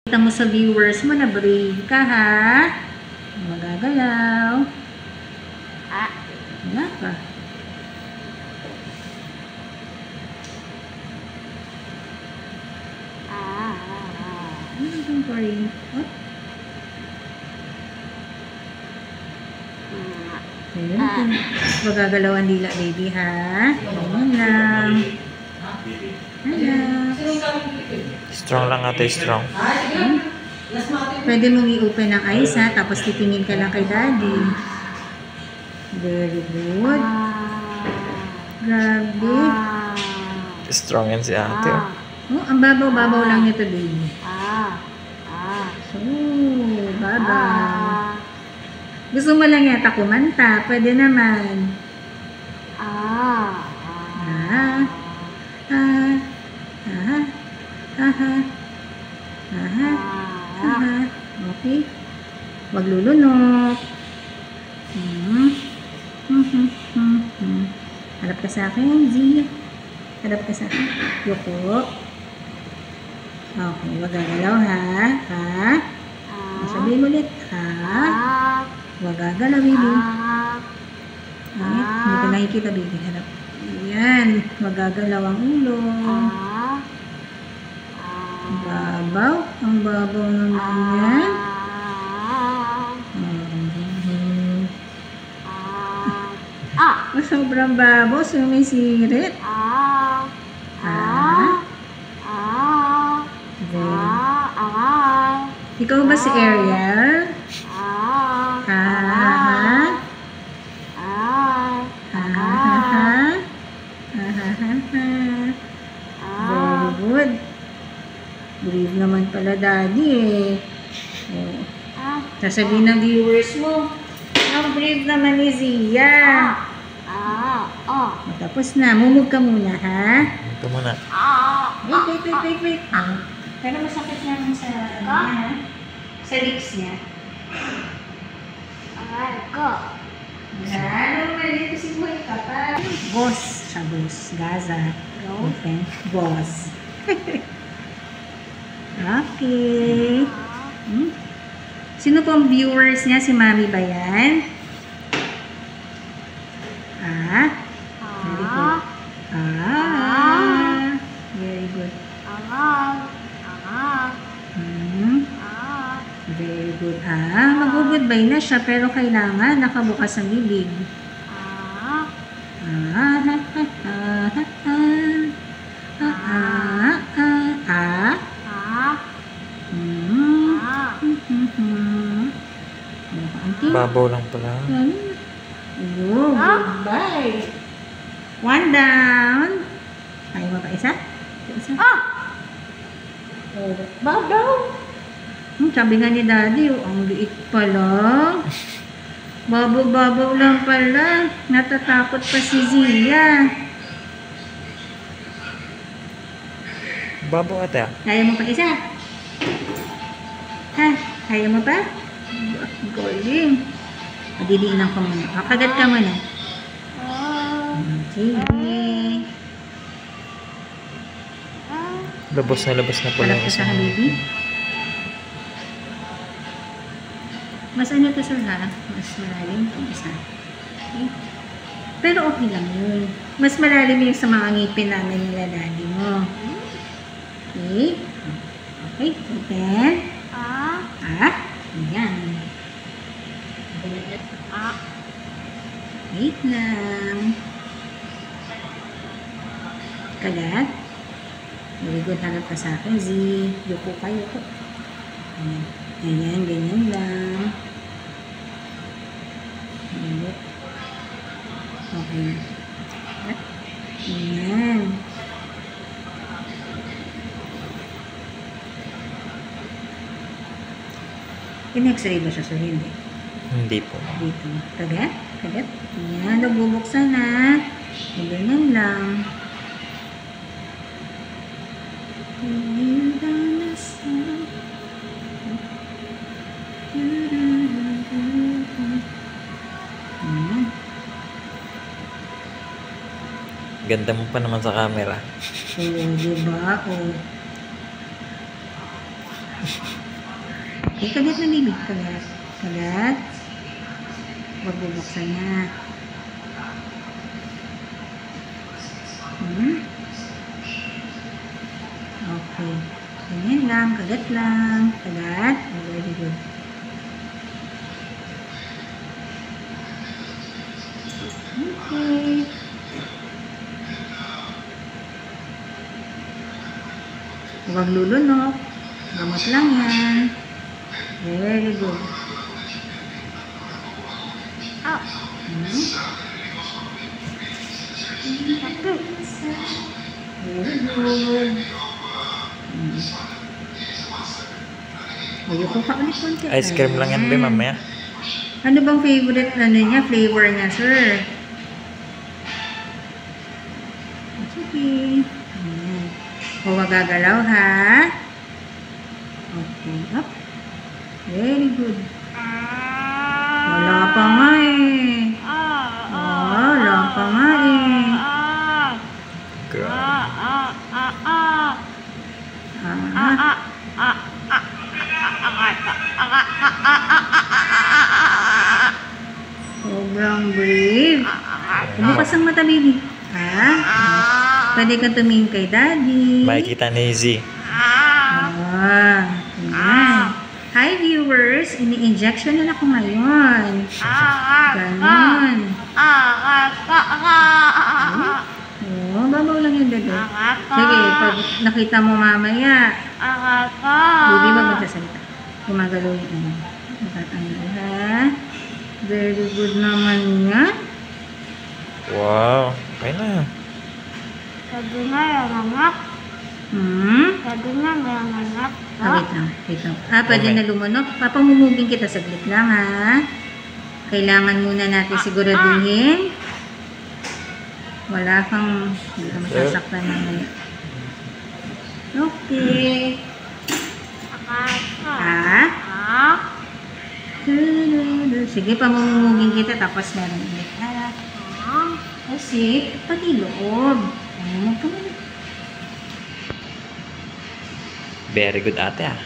Kita mo sa viewers mo na brave ka, ha? Magagalaw. Wala pa. Ano itong parin? Oh? Ayan. Magagalaw ang dila, baby, ha? Ayan lang. Ayan. Strong lang ate, strong. Pwede mong i-open ang eyes, ha? Tapos titingin ka lang kay daddy. Very good. Grabe. Strong yan si ate. Oh, ang babaw-babaw lang nito, baby. So, babaw. Gusto mo lang yata kumanta? Pwede naman. Okay. Maglulunok. Harap ka sa akin, Z. Harap ka sa akin. Yuko. Okay, wag gagalaw, ha? Sabihin mo ulit, ha? Wag gagalaw, baby. Ay, hindi ka nakikita, baby. Harap. Ayan, wag gagalaw ang ulo. Babaw. Ang babaw naman yan. Sobrang babaw. Sumisirit. Ikaw ba si Ariel? Very good. Brave naman pala daddy eh. Sasabihin ng viewers mo, ang brave naman ni Zia. Tapos na, mumug ka muna, ha? Ito muna. Wait. Pero masakit naman sa, sa lips niya. Mali, kasi buhay ka pa. Boss. Siya, boss. Gaza. Okay. Boss. Okay. Sino pong viewers niya? Si Mami ba yan? Very good. Very good. Very good. Mag-goodbye na siya pero kailangan nakabukas ang bibig. Babaw lang pala. Oh, goodbye. One down. Ayaw mo pa isa? Isa. Babaw. Sabi nga ni daddy, ang liit pala. Babaw-babaw lang pala. Natatakot pa si Zia. Babaw ate. Ayaw mo pa isa? Ayaw mo pa? Galing. Madiliinan ko muna. Kagat ka muna. Sige. Labos na pala. Halap ka sa baby. Mas ano to sir ha? Mas malalim itong isa. Okay. Pero okay lang yun. Mas malalim yung sa mga ngipin namin nila daddy mo. Okay. Okay. Open. Ayan. Wait lang. Kagat. Very good. Harap ka sa akin, Z. Yuko ka, yuko. Ayan, ganyan lang. Okay. Ayan. In-x-ray ba siya? So, hindi. Hindi po. Dito. Kagat? Kagat? Ayan, nagbubuksan na. Ganyan lang. Ganda mo pa naman sa camera. Oo, diba? Oo. Okay, kagat na baby. Kagat. Kagat. Huwag bubuksan na. Okay. Ganyan lang. Kagat lang. Kagat. Very good. Okay. Huwag lulunok. Gamot lang yan. Very good. Very good. Ayoko ka ulit konti. Ice cream lang yan, be, mamaya. Ano bang favorite niya, flavor niya, sir? It's okay. Huwag gagalaw, ha? Okay, up. Very good. Wala pa nga eh. Wala pa nga eh. Sobrang brave. Bukas ang mata, baby. Ha? Pwede ka tumingin kay daddy. Makikita ni Izzy. Ayan. Hi viewers, ini-injection na ako ngayon. Ganon. Babaw lang yung bebe. Sige, pag nakita mo mamaya, baby ba magsasalita? Gumagalaw yung ano. Matatanggal, ha? Very good naman nga. Wow. Okay na. Sabi nga yung anak. Sabi nga yung anak. Wait lang. Wait lang. Pwede na lumunok. Papamumugin kita saglit lang, ha? Kailangan muna natin siguraduhin. Wala kang, hindi ka masasaktan na ngayon. Okay. Sige, pamumugin kita tapos meron ulit. Kasi, pati loob. Very good, ate, ah.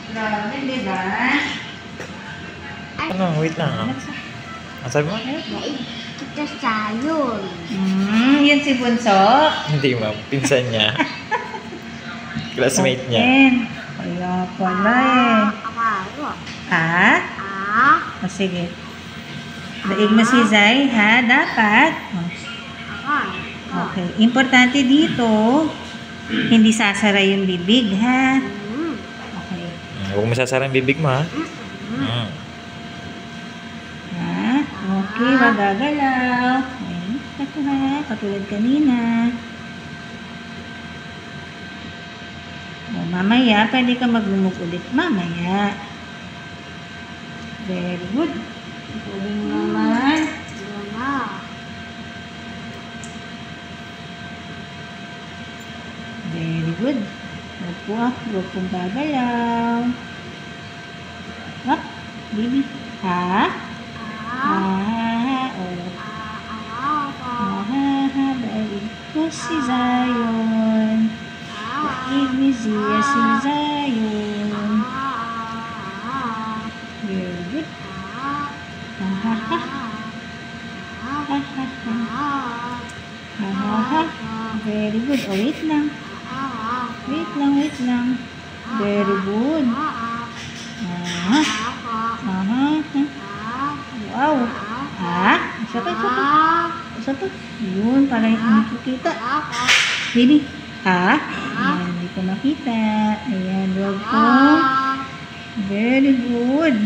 Grabe, diba? Ano, wait lang. Ang sabi mo? Kita sayon. Yan si Bunso. Hindi, ma'am. Pinsan niya. Classmate niya. Kaya pala eh. Ha? O sige. Daig mo si Zay, ha? Dapat. Okay. Importante dito, hindi sasara yung bibig, ha? Okay. Huwag mo sasara yung bibig mo, ha? Ha? Okay, wag gagalaw. Ayun, ito ha, katulad kanina. O, mamaya, pwede ka maglumog ulit. Mamaya. Very good. Ituloy mo naman. Very good. Huwag po huwag pong gagalaw. Up, baby. Ha? Daig ko si Zion. Daig ni Zia si Zion. Very good. Very good. Oh, wait lang. Wait lang. Very good. Wow. Isa pa. Yun, para hindi kita. Baby. Ayan, hindi ko makita. Ayan, wag ko. Very good.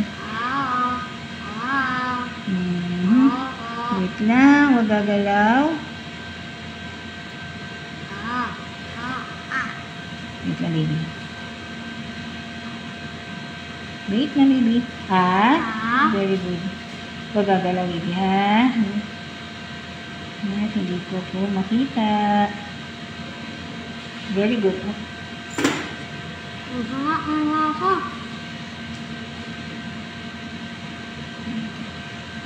Wait lang, wag gagalaw. Wait lang, baby. Wait lang, baby. Very good. Wag gagalaw, baby, ha? Hindi ko po makita. Very good.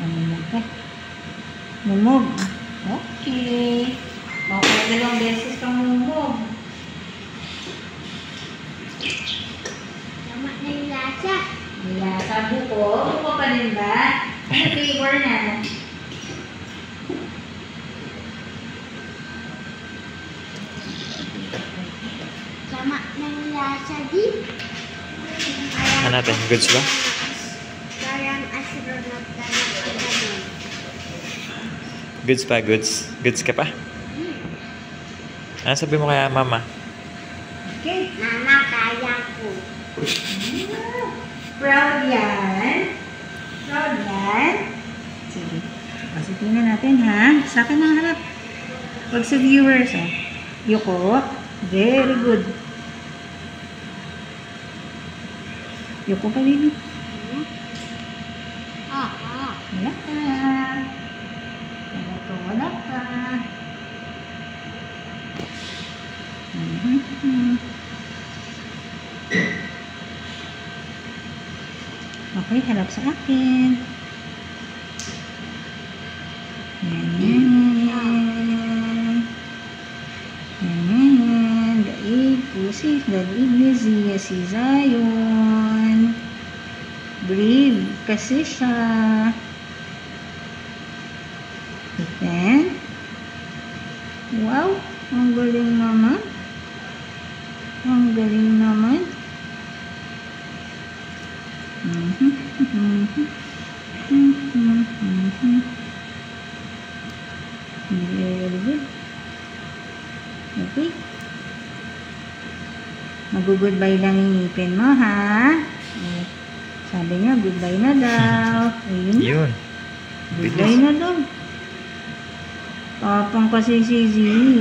Mamumog ka. Mumog. Okay. Mga dalawang beses kang mumog. Tama na yung lasa. Ayan, sa buko. Buko pa rin ba? Ano flavor na? Sama ng lasa din. Ano natin? Goods ba? Parang astronaut ka na ganun. Goods pa, goods. Goods ka pa? Ano sabi mo kaya mama? Okay. Mama, kaya ko. Proud yan. Proud yan. Sige. Kasi tingnan natin ha. Sa akin ang harap. Pag sa viewers ha. Yuko. Very good. Yuko pa baby. Wala ka. Wala ka. Okay, harap sa akin. Daig pusik, daig ni Zia si Zion. Brave kasi siya. Then, wow, ang galing naman. Ang galing naman. Very good. Okay. Mag-goodbye lang yung ngipin mo, ha? Sabi niya, goodbye na daw. Ayun na. Yun. Goodbye na daw. Tapang kasi si Z,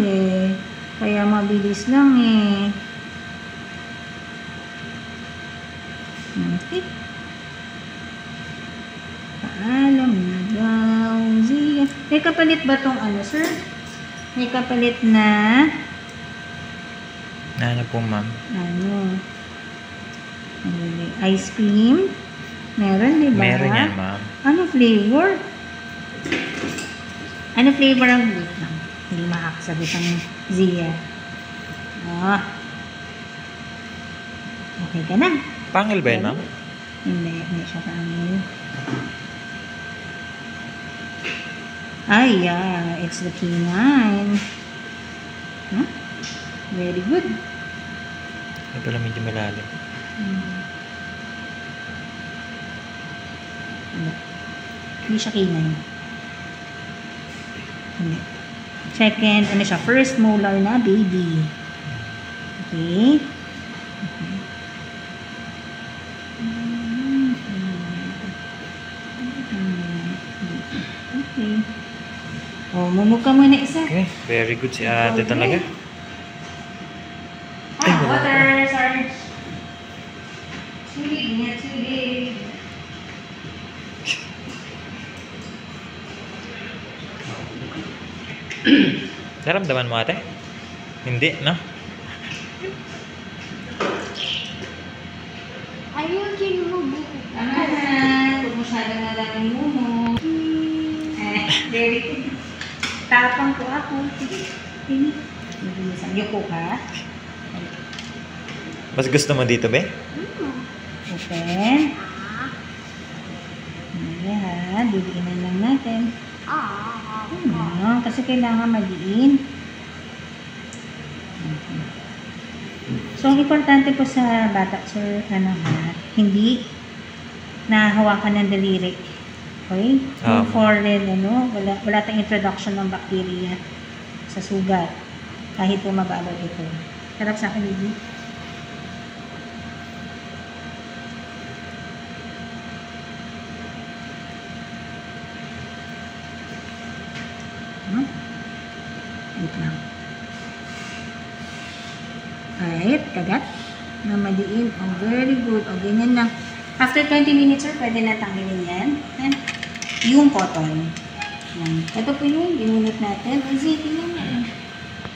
eh. Kaya mabilis lang, eh. Okay. Paalam na daw, Zia. May kapalit ba tong ano, sir? May kapalit na Ano po, ma'am? ano? Ice cream? Meron, di ba? Meron yan, ma'am. Ano flavor? Ano flavor ang wait lang? Hindi makakasagot ang Zia. Oh. Okay ka na? Pangil ba yun, ma'am? Hindi siya pangil. Ay, yeah. It's the P9. Huh? Very good. Ito pala medyo malalim. Hindi siya K9. Hindi. Second, ano siya? First molar na baby. Okay. Okay. Oh, mumug ka muna isa. Okay, very good si ate talaga. Water, Sarge. Sulig niya, sulig. Naramdaman mo ate? Hindi, no? Ayusin mo buko. Tama na. Huwag masyadong nalang yung mumo. Very good. Tapang ko ako. Sige. Sige. Nagbisan. Yuko ka. Mas gusto mo dito, be? Open. Ayan. Didiinan lang natin. Kasi kailangan madiin. So, ang importante po sa bata, sir, ano ha, hindi nahawakan ng daliri. Okay? Yung foreign, wala tayong introduction ng bacteria sa sugat. Kahit po mababaw ito. Harap sa akin, baby. Wait lang. Alright, kagat. Na madiin. Oh, very good. O, ganyan lang. After 20 minutes, sir, pwede na tanggalin yan. Yung cotton. Yan. Ito po yung binunot natin. O, tingnan mo.